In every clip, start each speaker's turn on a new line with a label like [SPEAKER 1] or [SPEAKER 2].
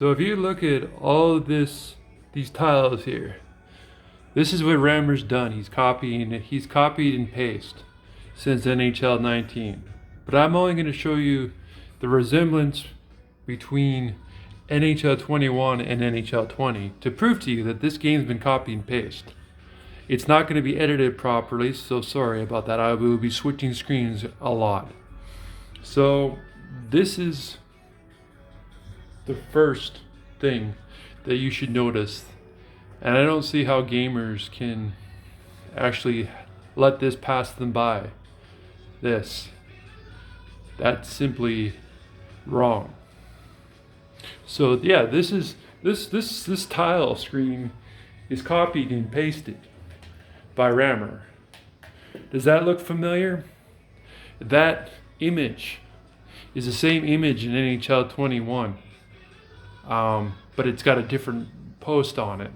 [SPEAKER 1] So if you look at all of these tiles here, this is what Rammer's done. He's copied and pasted since NHL 19. But I'm only going to show you the resemblance between NHL 21 and NHL 20 to prove to you that this game's been copied and pasted. It's not going to be edited properly, so sorry about that. I will be switching screens a lot. So this is the first thing that you should notice. And I don't see how gamers can actually let this pass them by. That's simply wrong. So yeah, this tile screen is copied and pasted by Rammer. Does that look familiar? That image is the same image in NHL 21, but it's got a different post on it.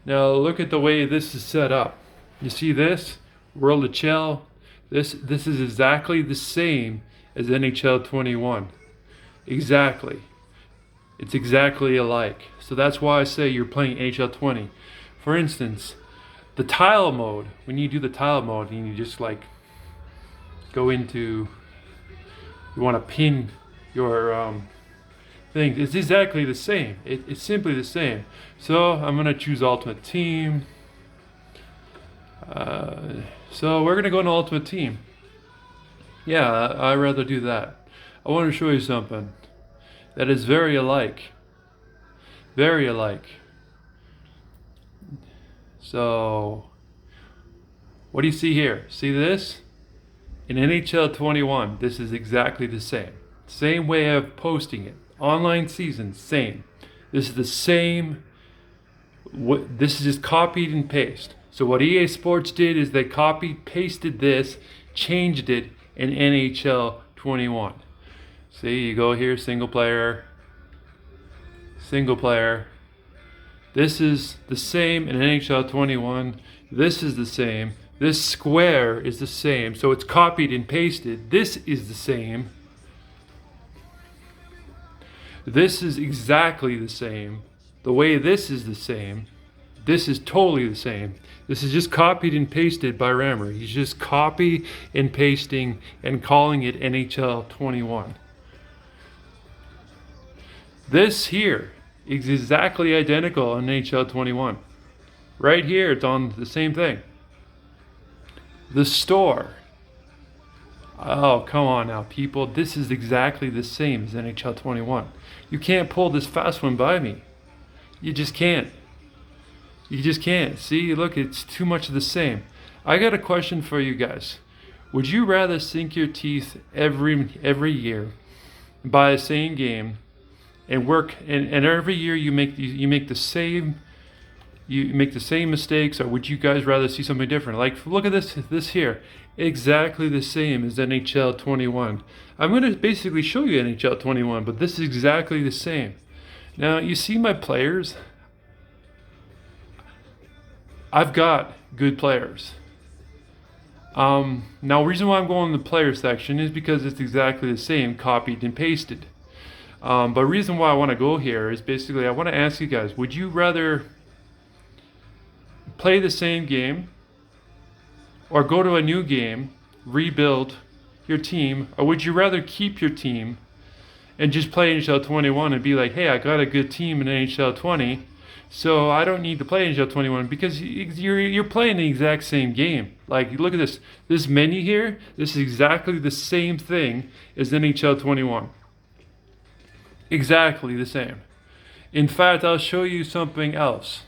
[SPEAKER 1] Now look at the way this is set up. You see this? World of Chell. This is exactly the same as NHL 21. Exactly. It's exactly alike. So that's why I say you're playing NHL 20. For instance, the tile mode, when you do the tile mode and you just like go into, you want to pin your things, it's exactly the same. It's simply the same. So I'm going to choose Ultimate Team. So we're going to go into Ultimate Team. Yeah, I'd rather do that. I want to show you something that is very alike. Very alike. So, what do you see here? See this? In NHL 21, this is exactly the same. Same way of posting it. Online season, same. This is the same. This is just copied and pasted. So what EA Sports did is they copied, pasted this, changed it in NHL 21. See, you go here, single player. This is the same in NHL 21. This is the same. This square is the same. So it's copied and pasted. This is the same. This is exactly the same. The way this is the same. This is totally the same. This is just copied and pasted by Rammer. He's just copy and pasting and calling it NHL 21. This here is exactly identical in NHL 21. Right here, it's on the same thing. The store. Oh, come on now, people. This is exactly the same as NHL 21. You can't pull this fast one by me. You just can't. You just can't. See, look, it's too much of the same. I got a question for you guys. Would you rather sink your teeth every year, buy the same game, and work, and every year you make the same mistakes, or would you guys rather see something different? Like, look at this here, exactly the same as NHL 21. I'm going to basically show you NHL 21, but this is exactly the same. Now you see my players. I've got good players. Now, reason why I'm going in the player section is because it's exactly the same, copied and pasted. But reason why I want to go here is basically I want to ask you guys: would you rather play the same game, or go to a new game, rebuild your team, or would you rather keep your team and just play NHL 21 and be like, hey, I got a good team in NHL 20, so I don't need to play NHL 21 because you're playing the exact same game. Like, look at this menu here. This is exactly the same thing as NHL 21. Exactly the same. In fact, I'll show you something else.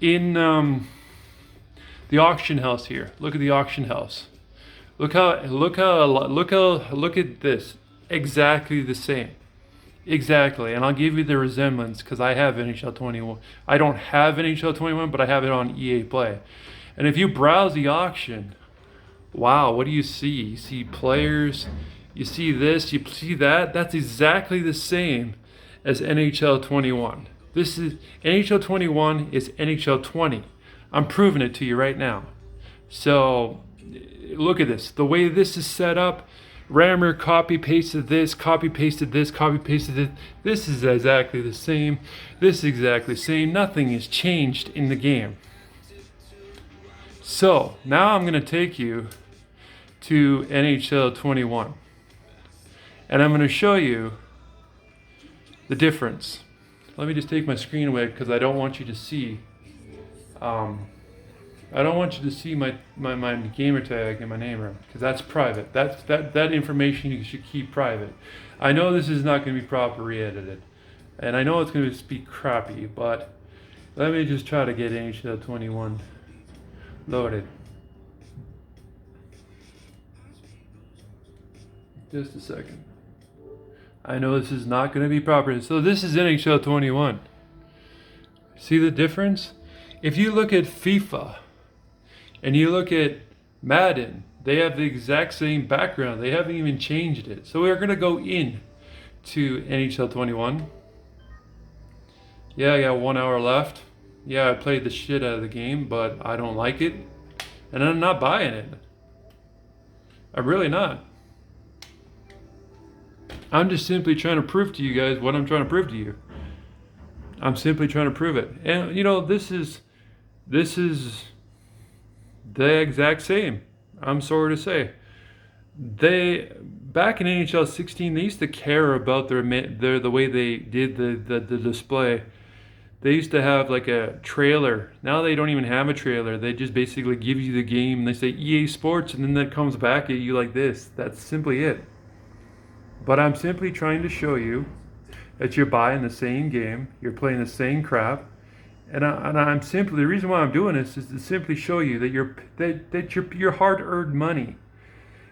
[SPEAKER 1] In the auction house here. Look at the auction house. Look at this. Exactly the same. Exactly. And I'll give you the resemblance because I have NHL 21. I don't have NHL 21, but I have it on EA Play. And if you browse the auction, wow, what do you see? You see players, you see this, you see that. That's exactly the same as NHL 21. This is NHL 21 is NHL 20. I'm proving it to you right now. So look at this. The way this is set up, Rammer copy pasted this, copy pasted this, copy pasted this. This is exactly the same. This is exactly the same. Nothing has changed in the game. So now I'm going to take you to NHL 21. And I'm going to show you the difference. Let me just take my screen away because I don't want you to see. I don't want you to see my gamer tag and my name because that's private. That information you should keep private. I know this is not going to be properly edited, and I know it's going to be crappy, but let me just try to get NHL 21 loaded. Just a second. I know this is not going to be proper. So this is NHL 21. See the difference? If you look at FIFA and you look at Madden, they have the exact same background. They haven't even changed it. So we're going to go in to NHL 21. Yeah, I got 1 hour left. Yeah, I played the shit out of the game, but I don't like it. And I'm not buying it. I'm really not. I'm just simply trying to prove to you guys what I'm trying to prove to you. I'm simply trying to prove it. And you know, this is the exact same. I'm sorry to say. They back in NHL 16, they used to care about their the way they did the display. They used to have like a trailer. Now they don't even have a trailer. They just basically give you the game and they say EA Sports, and then that comes back at you like this. That's simply it. But I'm simply trying to show you that you're buying the same game, you're playing the same crap, and I'm simply, the reason why I'm doing this is to simply show you that your hard-earned money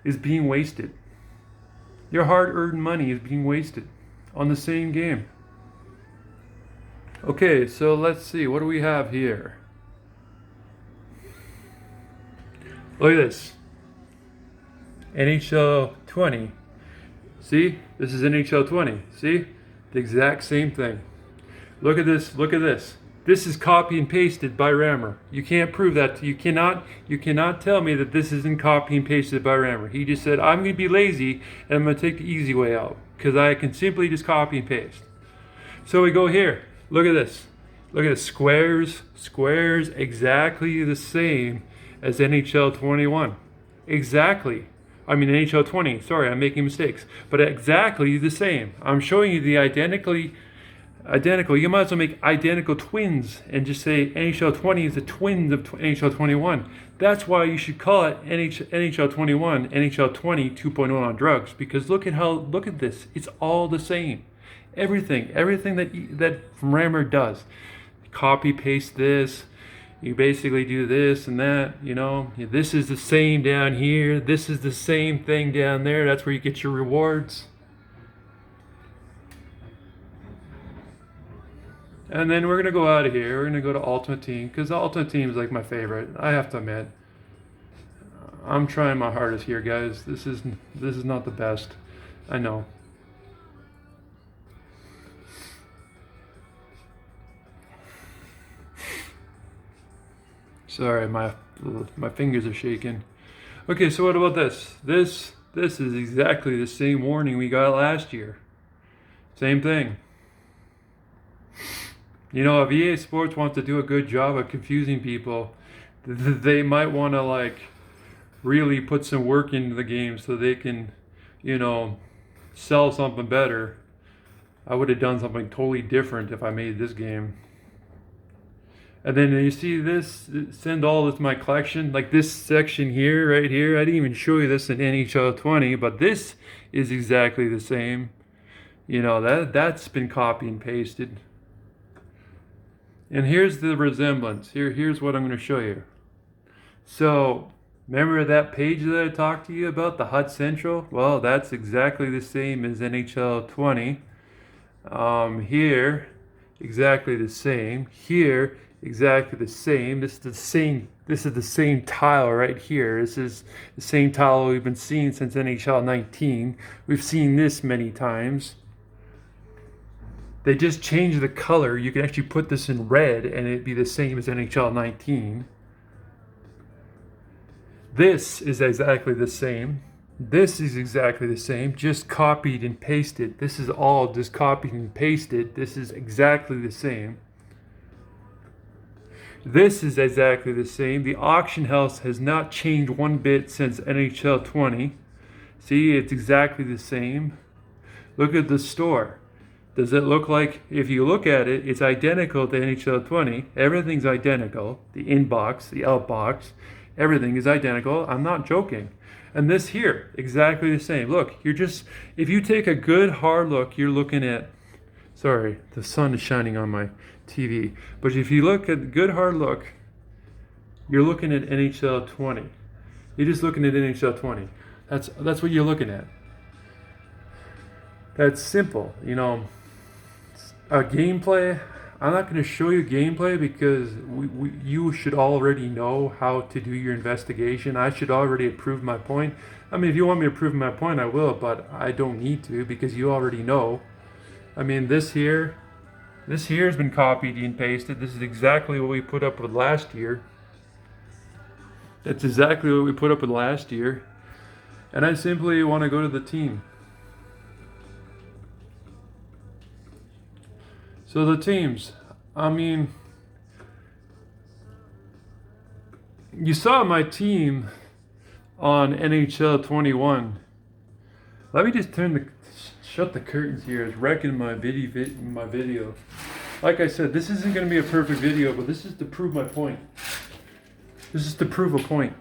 [SPEAKER 1] is being wasted. Your hard-earned money is being wasted on the same game. Okay, so let's see, what do we have here? Look at this. NHL 20. See, this is NHL 20. See, the exact same thing. Look at this. Look at this. This is copy and pasted by Rammer. You can't prove that. You cannot tell me that this isn't copy and pasted by Rammer. He just said, I'm going to be lazy and I'm going to take the easy way out because I can simply just copy and paste. So we go here. Look at this. Look at the squares. Squares exactly the same as NHL 21. Exactly. I mean NHL 20, sorry, I'm making mistakes. But exactly the same. I'm showing you the identical. You might as well make identical twins and just say NHL 20 is the twins of NHL 21. That's why you should call it NHL 21, NHL 20 2.0 on drugs. Because look at this. It's all the same. Everything that Rammer does. Copy paste this. You basically do this and that, you know. This is the same down here. This is the same thing down there. That's where you get your rewards. And then we're going to go out of here. We're going to go to Ultimate Team because the Ultimate Team is like my favorite. I have to admit. I'm trying my hardest here, guys. This is not the best. I know. Sorry, my fingers are shaking. Okay, so what about this? This is exactly the same warning we got last year. Same thing. You know, if EA Sports wants to do a good job of confusing people, they might want to like really put some work into the game so they can, you know, sell something better. I would have done something totally different if I made this game. And then you see this, send all this my collection, like this section here, right here. I didn't even show you this in NHL 20, but this is exactly the same. You know, that's been copy and pasted. And here's the resemblance. Here's what I'm going to show you. So, remember that page that I talked to you about, the HUD Central? Well, that's exactly the same as NHL 20. Here, exactly the same. Here, exactly the same. This is the same tile right here. This is the same tile we've been seeing since NHL 19. We've seen this many times. They just changed the color. You can actually put this in red and it'd be the same as NHL 19. This is exactly the same. This is exactly the same, just copied and pasted. This is all just copied and pasted. This is exactly the same. This is exactly the same. The auction house has not changed one bit since NHL 20. See, it's exactly the same. Look at the store. Does it look like, if you look at it, it's identical to NHL 20. Everything's identical. The inbox, the outbox, everything is identical. I'm not joking. And this here, exactly the same. Look, if you take a good hard look, you're looking at, sorry, the sun is shining on my TV. But if you look at a good hard look, you're looking at NHL 20. You're just looking at NHL 20. That's what you're looking at. That's simple, gameplay. I'm not going to show you gameplay because you should already know how to do your investigation. I should already have proved my point. I mean, if you want me to prove my point, I will, but I don't need to because you already know. I mean, this here has been copied and pasted. This is exactly what we put up with last year. That's exactly what we put up with last year. And I simply want to go to the team. So the teams, I mean, you saw my team on NHL 21. Let me just shut the curtains here. It's wrecking my video. Like I said, this isn't going to be a perfect video, but this is to prove my point. This is to prove a point.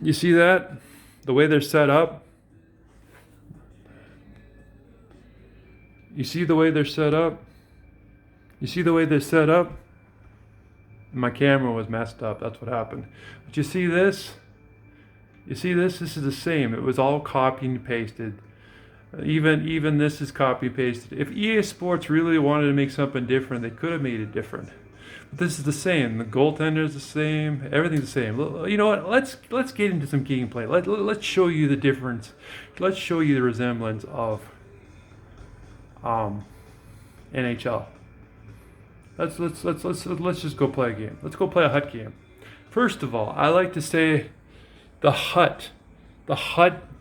[SPEAKER 1] You see that? The way they're set up? You see the way they're set up? You see the way they're set up? My camera was messed up. That's what happened. But you see this? You see this? This is the same. It was all copied and pasted. Even this is copy pasted. If EA Sports really wanted to make something different, they could have made it different. But this is the same. The goaltender is the same. Everything's the same. You know what? Let's get into some gameplay. Let's show you the difference. Let's show you the resemblance of NHL. Let's just go play a game. Let's go play a hut game. First of all, I like to say the hut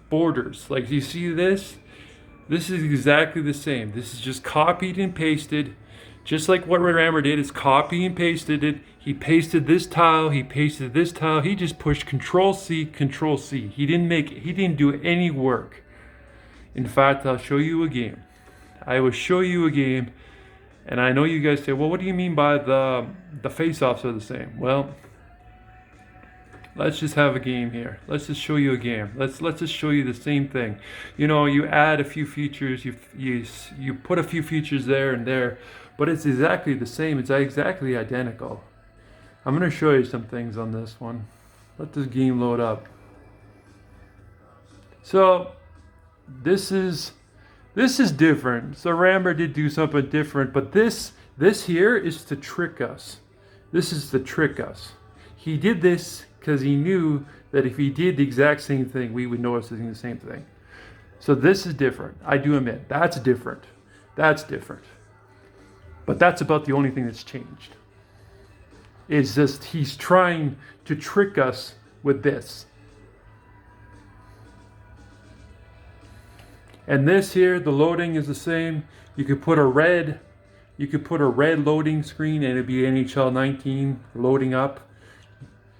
[SPEAKER 1] borders. Like, you see this? This is exactly the same. This is just copied and pasted, just like what Rammer did. Is copy and pasted it. He pasted this tile. He pasted this tile. He just pushed Control C, Control C. He didn't do any work. In fact, I'll show you a game. I will show you a game, and I know you guys say, well, what do you mean by the face-offs are the same? Well, let's just have a game here. Let's just show you a game. Let's just show you the same thing. You add a few features, you put a few features there and there, but it's exactly the same. It's exactly identical. I'm going to show you some things on this one. Let this game load up. So this is different. So Rammer did do something different, but this here is to trick us. This is to trick us. He did this because he knew that if he did the exact same thing, we would notice the same thing. So this is different. I do admit, that's different. That's different. But that's about the only thing that's changed. It's just he's trying to trick us with this. And this here, the loading is the same. You could put a red loading screen and it'd be NHL 19 loading up.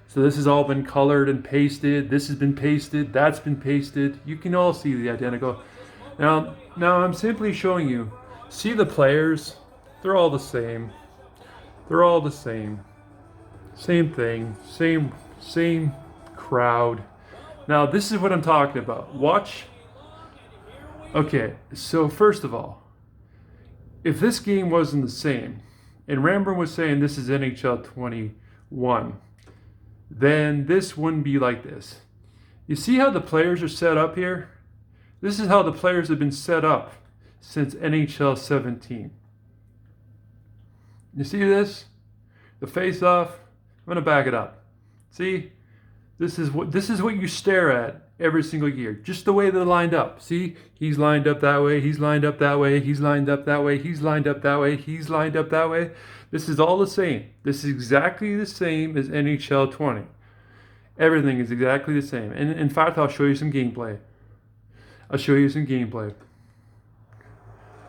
[SPEAKER 1] So this has all been colored and pasted. This has been pasted. That's been pasted. You can all see the identical. Now I'm simply showing you. See the players? They're all the same. They're all the same. Same thing. Same crowd. Now this is what I'm talking about. Watch. Okay, so first of all, if this game wasn't the same, and Ramburn was saying this is NHL 21, then this wouldn't be like this. You see how the players are set up here? This is how the players have been set up since NHL 17. You see this? The face-off? I'm going to back it up. See? This is what you stare at every single year. Just the way they're lined up. See? He's lined up that way. He's lined up that way. He's lined up that way. He's lined up that way. He's lined up that way. This is all the same. This is exactly the same as NHL 20. Everything is exactly the same. And in fact, I'll show you some gameplay.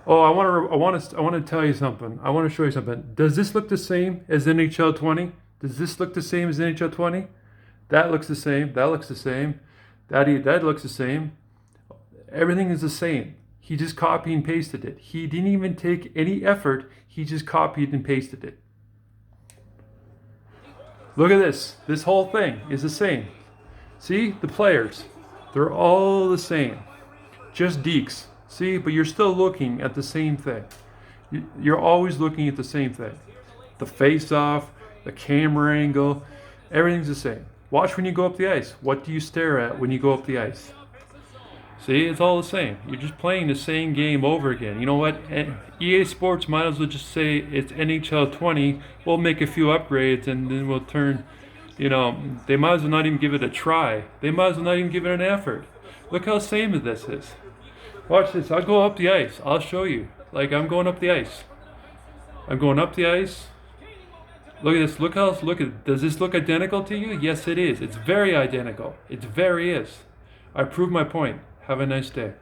[SPEAKER 1] Oh, I want to tell you something. I want to show you something. Does this look the same as NHL 20? Does this look the same as NHL 20? That looks the same. That looks the same. That looks the same. Everything is the same. He just copied and pasted it. He didn't even take any effort. He just copied and pasted it. Look at this. This whole thing is the same. See, the players, they're all the same. Just deeks. See, but you're still looking at the same thing. You're always looking at the same thing. The face-off, the camera angle, everything's the same. Watch when you go up the ice. What do you stare at when you go up the ice? See, it's all the same. You're just playing the same game over again. You know what? EA Sports might as well just say it's NHL 20. We'll make a few upgrades and then we'll turn, they might as well not even give it a try. They might as well not even give it an effort. Look how same this is. Watch this. I'll go up the ice. I'll show you. Like, I'm going up the ice. I'm going up the ice. Look at this. Does this look identical to you? Yes, it is. It's very identical. It very is. I proved my point. Have a nice day.